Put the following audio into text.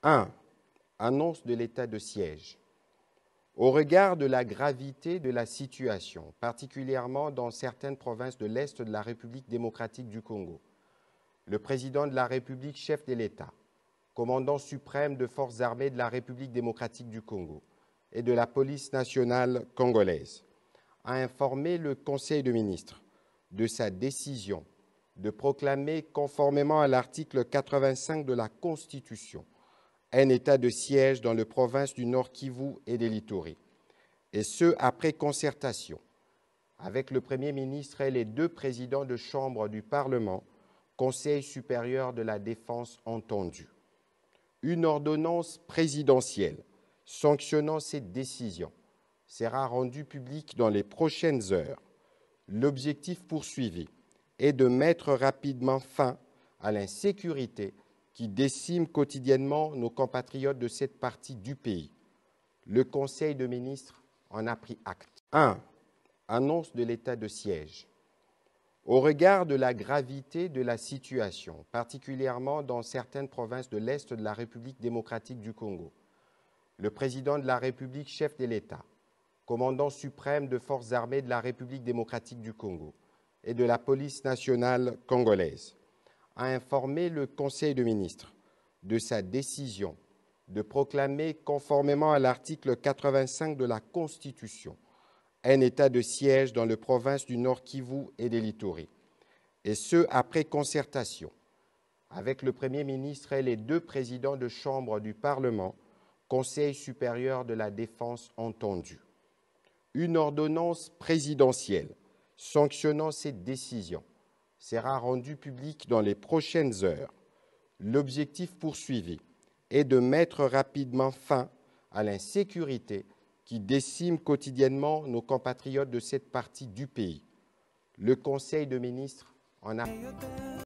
1. Annonce de l'état de siège. Au regard de la gravité de la situation, particulièrement dans certaines provinces de l'Est de la République démocratique du Congo, le président de la République, chef de l'État, commandant suprême de forces armées de la République démocratique du Congo et de la police nationale congolaise, a informé le Conseil de ministres de sa décision de proclamer, conformément à l'article 85 de la Constitution, un état de siège dans les provinces du Nord Kivu et de l'Ituri, et ce, après concertation avec le Premier ministre et les deux présidents de chambre du Parlement, Conseil supérieur de la défense entendu. Une ordonnance présidentielle sanctionnant cette décision sera rendue publique dans les prochaines heures. L'objectif poursuivi est de mettre rapidement fin à l'insécurité qui décime quotidiennement nos compatriotes de cette partie du pays. Le Conseil de ministres en a pris acte. 1. Annonce de l'état de siège. Au regard de la gravité de la situation, particulièrement dans certaines provinces de l'Est de la République démocratique du Congo, le président de la République, chef de l'État, commandant suprême de forces armées de la République démocratique du Congo et de la police nationale congolaise, a informé le Conseil de ministres de sa décision de proclamer, conformément à l'article 85 de la Constitution, un état de siège dans les provinces du Nord Kivu et de l'Ituri, et ce, après concertation avec le Premier ministre et les deux présidents de chambre du Parlement, Conseil supérieur de la défense entendu. Une ordonnance présidentielle sanctionnant cette décision sera rendue publique dans les prochaines heures. L'objectif poursuivi est de mettre rapidement fin à l'insécurité qui décime quotidiennement nos compatriotes de cette partie du pays. Le Conseil de ministres en a